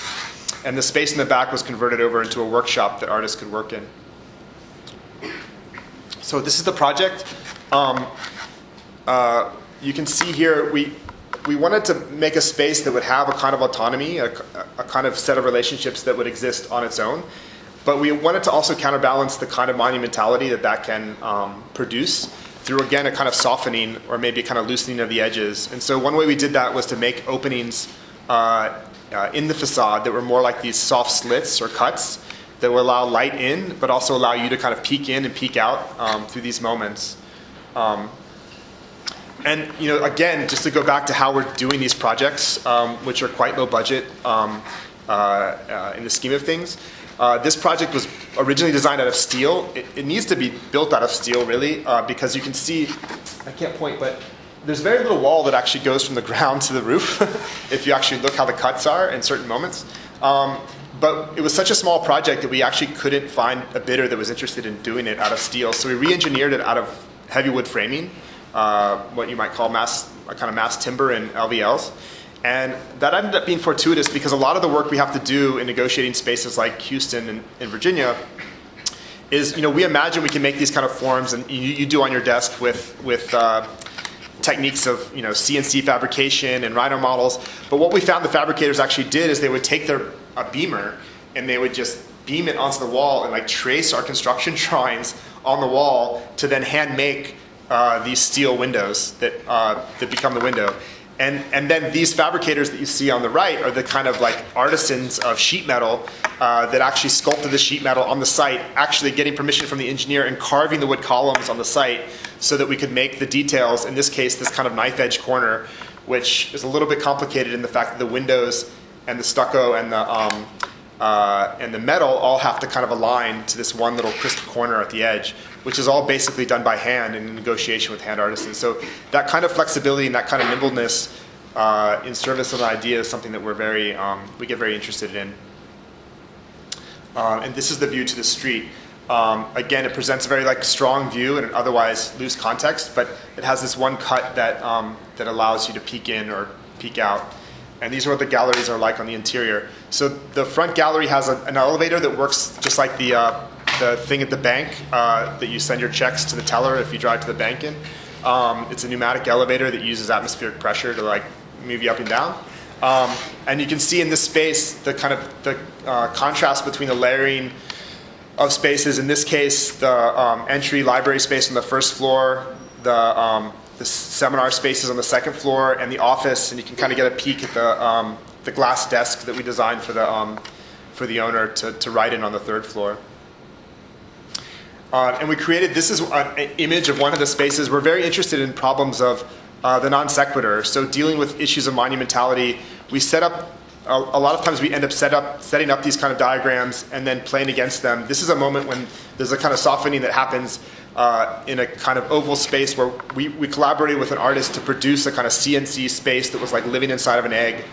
Speaker 1: And the space in the back was converted over into a workshop that artists could work in. So this is the project. You can see here we wanted to make a space that would have a kind of autonomy, a kind of set of relationships that would exist on its own. But we wanted to also counterbalance the kind of monumentality that can produce through, again, a kind of softening or maybe a kind of loosening of the edges. And so one way we did that was to make openings in the facade that were more like these soft slits or cuts that will allow light in, but also allow you to kind of peek in and peek out through these moments. And again, just to go back to how we're doing these projects, which are quite low budget in the scheme of things. This project was originally designed out of steel. It needs to be built out of steel, really, because you can see, I can't point, but there's very little wall that actually goes from the ground to the roof, if you actually look how the cuts are in certain moments. But it was such a small project that we actually couldn't find a bidder that was interested in doing it out of steel. So we re-engineered it out of heavy wood framing, what you might call kind of mass timber and LVLs. And that ended up being fortuitous because a lot of the work we have to do in negotiating spaces like Houston and Virginia is, we imagine we can make these kind of forms, and you do on your desk with techniques of CNC fabrication and Rhino models. But what we found the fabricators actually did is they would take a beamer and they would just beam it onto the wall and trace our construction drawings on the wall to then hand make these steel windows that become the window. And then these fabricators that you see on the right are the kind of artisans of sheet metal that actually sculpted the sheet metal on the site, actually getting permission from the engineer and carving the wood columns on the site so that we could make the details, in this case, this kind of knife edge corner, which is a little bit complicated in the fact that the windows and the stucco and the metal all have to kind of align to this one little crisp corner at the edge, which is all basically done by hand in negotiation with hand artisans. So that kind of flexibility and that kind of nimbleness in service of an idea is something that we get very interested in. And this is the view to the street. Again, it presents a very strong view in an otherwise loose context, but it has this one cut that allows you to peek in or peek out. And these are what the galleries are like on the interior. So the front gallery has an elevator that works just like the thing at the bank that you send your checks to the teller if you drive to the bank in. It's a pneumatic elevator that uses atmospheric pressure to move you up and down. And you can see in this space the contrast between the layering of spaces. In this case, the entry library space on the first floor, the seminar spaces on the second floor, and the office. And you can kind of get a peek at the glass desk that we designed for the owner to write in on the third floor. And we created, this is an image of one of the spaces. We're very interested in problems of the non sequitur. So dealing with issues of monumentality, we set up, a lot of times we end up setting up these kind of diagrams and then playing against them. This is a moment when there's a kind of softening that happens in a kind of oval space where we collaborated with an artist to produce a kind of CNC space that was like living inside of an egg.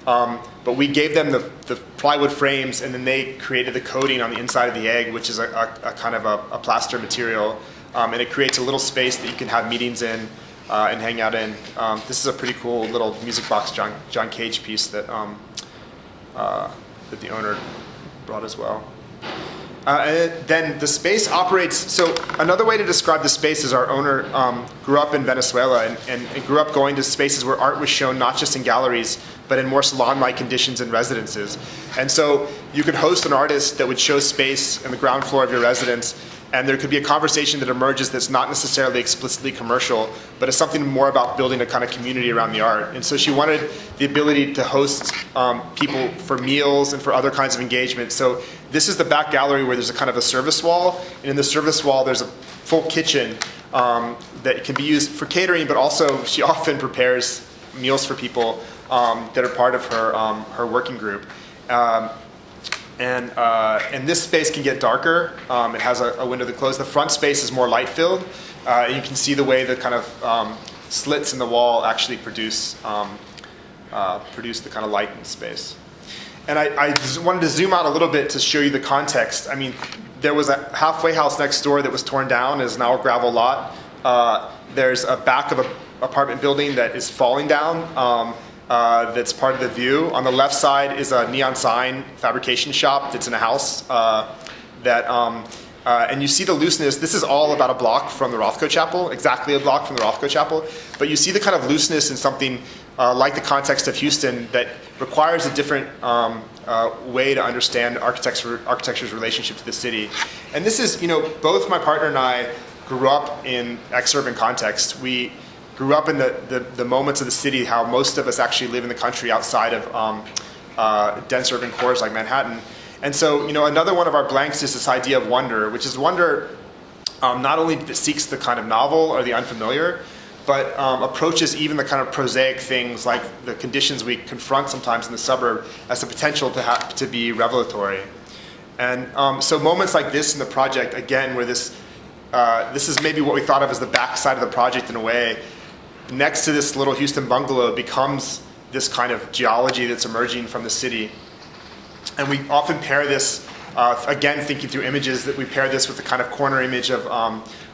Speaker 1: But we gave them the plywood frames, and then they created the coating on the inside of the egg, which is a kind of a plaster material. And it creates a little space that you can have meetings in and hang out in. This is a pretty cool little music box John Cage piece that the owner brought as well. And then the space operates, so another way to describe the space is our owner grew up in Venezuela and grew up going to spaces where art was shown not just in galleries, but in more salon-like conditions in residences. And so you could host an artist that would show space in the ground floor of your residence, and there could be a conversation that emerges that's not necessarily explicitly commercial, but it's something more about building a kind of community around the art. And so she wanted the ability to host people for meals and for other kinds of engagement. So this is the back gallery where there's a kind of a service wall, and in the service wall there's a full kitchen that can be used for catering, but also she often prepares meals for people that are part of her working group. And this space can get darker. It has a window that closes. The front space is more light-filled. You can see the way the kind of slits in the wall actually produce the kind of light in the space. And I just wanted to zoom out a little bit to show you the context. I mean, there was a halfway house next door that was torn down and is now a gravel lot. There's a back of an apartment building that is falling down. That's part of the view. On the left side is a neon sign fabrication shop that's in a house and you see the looseness. This is all about a block from the Rothko Chapel, exactly a block from the Rothko Chapel. But you see the kind of looseness in something like the context of Houston that requires a different way to understand architecture's relationship to the city. And this is, both my partner and I grew up in ex-urban context. We grew up in the moments of the city, how most of us actually live in the country outside of dense urban cores like Manhattan. And so, another one of our blanks is this idea of wonder, which is wonder not only that seeks the kind of novel or the unfamiliar, but approaches even the kind of prosaic things like the conditions we confront sometimes in the suburb as the potential to be revelatory. And so moments like this in the project, again, where this is maybe what we thought of as the backside of the project in a way, next to this little Houston bungalow becomes this kind of geology that's emerging from the city. And we often pair this, again, thinking through images, that we pair this with the kind of corner image of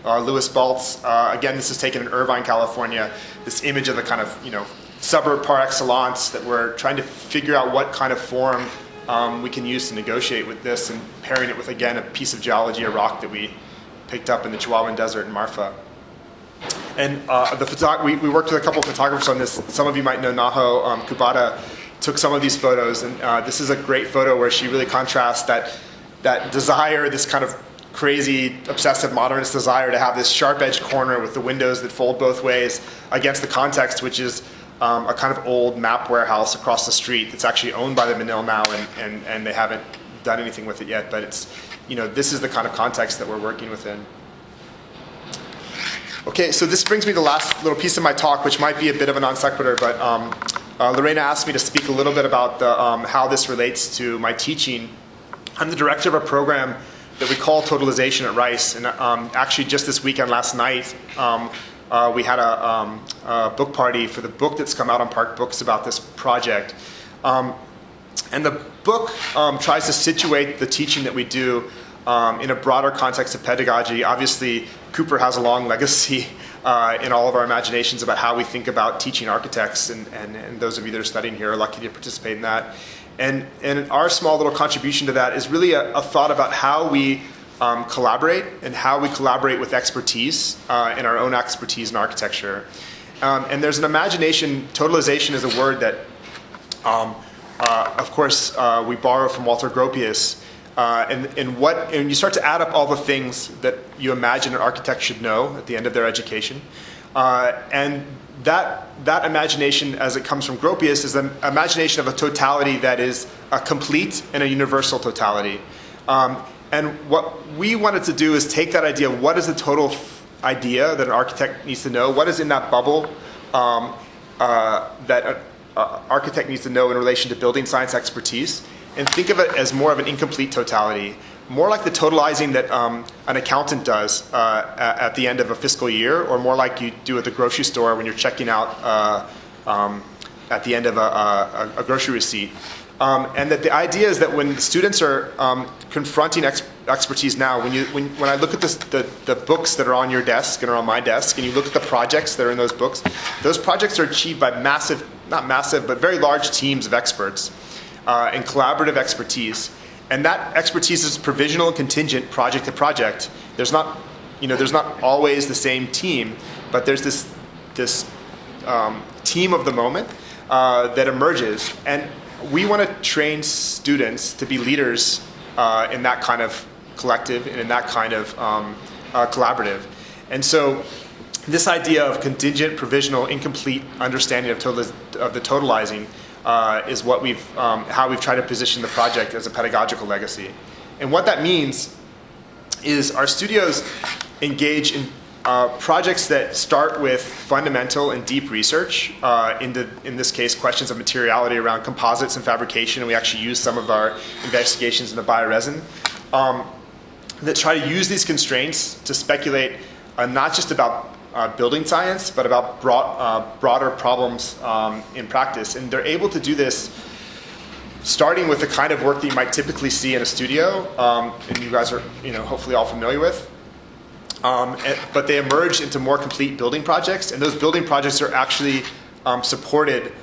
Speaker 1: Louis Baltz. Again, this is taken in Irvine, California, this image of the kind of, suburb par excellence that we're trying to figure out what kind of form we can use to negotiate with this, and pairing it with, again, a piece of geology, a rock that we picked up in the Chihuahuan Desert in Marfa. And we worked with a couple of photographers on this. Some of you might know Naho Kubata took some of these photos, and this is a great photo where she really contrasts that desire, this kind of crazy, obsessive modernist desire to have this sharp-edged corner with the windows that fold both ways against the context, which is a kind of old map warehouse across the street that's actually owned by the Minnell now, and they haven't done anything with it yet. But it's, this is the kind of context that we're working within. Okay, so this brings me to the last little piece of my talk, which might be a bit of a non sequitur, but Lorena asked me to speak a little bit about how this relates to my teaching. I'm the director of a program that we call Totalization at Rice, and actually just this weekend, last night, we had a book party for the book that's come out on Park Books about this project. And the book tries to situate the teaching that we do in a broader context of pedagogy. Obviously, Cooper has a long legacy in all of our imaginations about how we think about teaching architects, and those of you that are studying here are lucky to participate in that. And our small little contribution to that is really a thought about how we collaborate and how we collaborate with expertise in our own expertise in architecture. And there's an imagination. Totalization is a word that, of course, we borrow from Walter Gropius. And you start to add up all the things that you imagine an architect should know at the end of their education. And that imagination, as it comes from Gropius, is an imagination of a totality that is a complete and a universal totality. And what we wanted to do is take that idea of what is the total idea that an architect needs to know, what is in that bubble that an architect needs to know in relation to building science expertise, and think of it as more of an incomplete totality, more like the totalizing that an accountant does at the end of a fiscal year, or more like you do at the grocery store when you're checking out at the end of a grocery receipt. And that the idea is that when students are confronting expertise now, when I look at the books that are on your desk and are on my desk, and you look at the projects that are in those books, those projects are achieved by massive, not massive, but very large teams of experts and collaborative expertise. And that expertise is provisional and contingent project to project. There's not always the same team, but there's this team of the moment that emerges. And we want to train students to be leaders in that kind of collective and in that kind of collaborative. And so this idea of contingent, provisional, incomplete understanding of the totalizing is what how we've tried to position the project as a pedagogical legacy. And what that means is our studios engage in projects that start with fundamental and deep research in this case, questions of materiality around composites and fabrication, and we actually use some of our investigations in the bioresin that try to use these constraints to speculate not just about building science, but about broader problems in practice. And they're able to do this starting with the kind of work that you might typically see in a studio, and you guys are hopefully all familiar with. But they emerge into more complete building projects, and those building projects are actually supported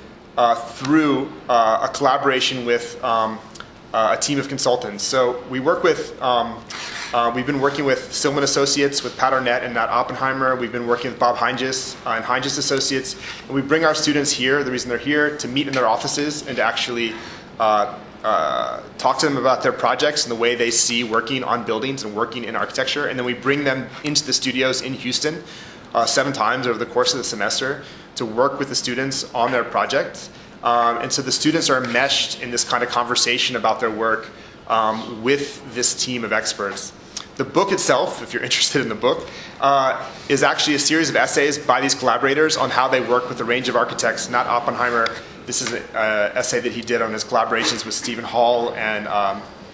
Speaker 1: through a collaboration with a team of consultants. So we work with, we've been working with Silman Associates, with Pat Arnett and Nat Oppenheimer. We've been working with Bob Heinges and Heinges Associates. And we bring our students here, the reason they're here, to meet in their offices and to actually talk to them about their projects and the way they see working on buildings and working in architecture. And then we bring them into the studios in Houston 7 times over the course of the semester to work with the students on their projects. And so the students are enmeshed in this kind of conversation about their work with this team of experts. The book itself, if you're interested in the book, is actually a series of essays by these collaborators on how they work with a range of architects. Nat Oppenheimer, this is an essay that he did on his collaborations with Stephen Hall and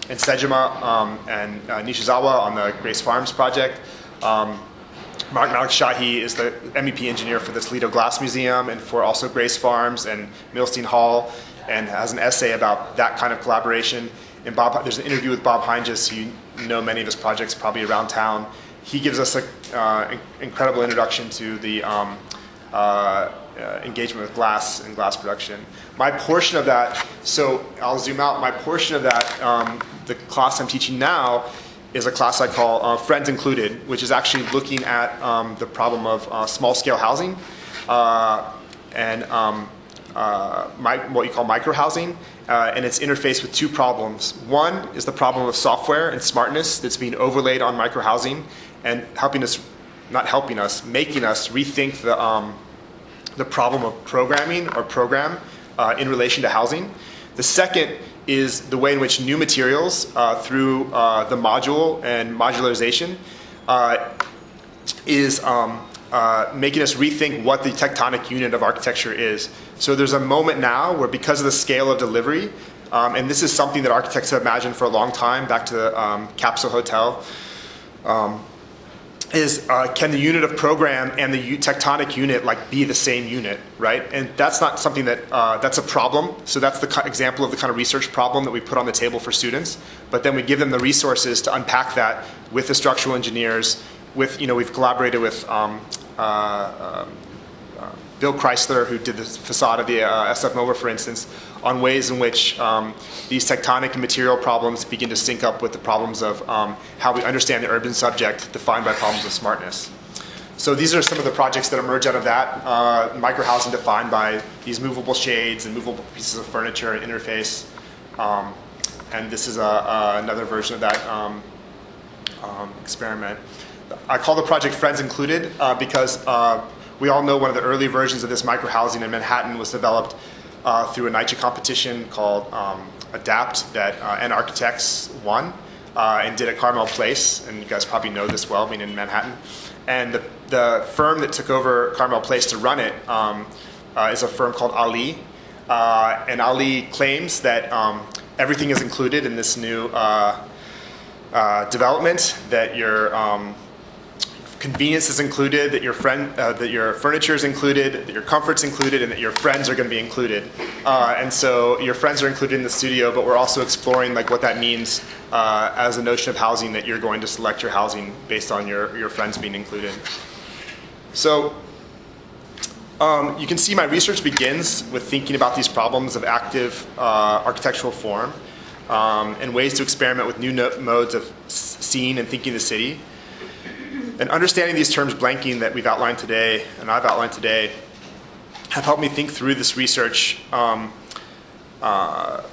Speaker 1: Sejima and Nishizawa on the Grace Farms project. Malik Shahi is the MEP engineer for this Lido Glass Museum and for also Grace Farms and Milstein Hall, and has an essay about that kind of collaboration. And there's an interview with Bob Heinges, you know many of his projects probably around town. He gives us an incredible introduction to the engagement with glass and glass production. My portion of that, so I'll zoom out, my portion of that, the class I'm teaching now, is a class I call Friends Included, which is actually looking at the problem of small-scale housing and what you call micro-housing, and its interface with 2 problems. One is the problem of software and smartness that's being overlaid on micro-housing and making us rethink the problem of programming or program in relation to housing. The second is the way in which new materials through the module and modularization is making us rethink what the tectonic unit of architecture is. So there's a moment now where, because of the scale of delivery, and this is something that architects have imagined for a long time, back to the Capsule Hotel, is can the unit of program and the tectonic unit like be the same unit, right? And that's not something that, that's a problem. So that's the example of the kind of research problem that we put on the table for students. But then we give them the resources to unpack that with the structural engineers, with, we've collaborated with Bill Chrysler, who did the facade of the SF MoMA, for instance, on ways in which these tectonic and material problems begin to sync up with the problems of how we understand the urban subject defined by problems of smartness. So these are some of the projects that emerge out of that. Microhousing defined by these movable shades and movable pieces of furniture and interface. And this is another version of that experiment. I call the project Friends Included because we all know one of the early versions of this microhousing in Manhattan was developed through a NYCHA competition called ADAPT that N Architects won and did at Carmel Place, and you guys probably know this well, being in Manhattan. And the firm that took over Carmel Place to run it is a firm called Ali. And Ali claims that everything is included in this new development, that your convenience is included, that your furniture is included, that your comfort's included, and that your friends are going to be included. And so your friends are included in the studio, but we're also exploring like what that means as a notion of housing, that you're going to select your housing based on your friends being included. So you can see my research begins with thinking about these problems of active architectural form and ways to experiment with new modes of seeing and thinking the city. And understanding these terms blanking that we've outlined today, and I've outlined today, have helped me think through this research.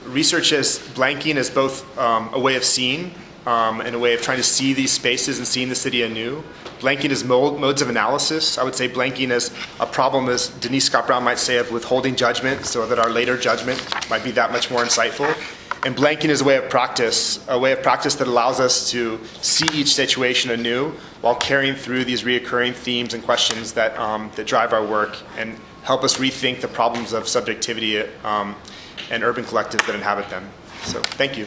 Speaker 1: Research as blanking as both a way of seeing and a way of trying to see these spaces and seeing the city anew. Blanking as modes of analysis. I would say blanking as a problem, as Denise Scott Brown might say, of withholding judgment so that our later judgment might be that much more insightful. And blanking is a way of practice that allows us to see each situation anew while carrying through these reoccurring themes and questions that drive our work and help us rethink the problems of subjectivity and urban collectives that inhabit them. So thank you.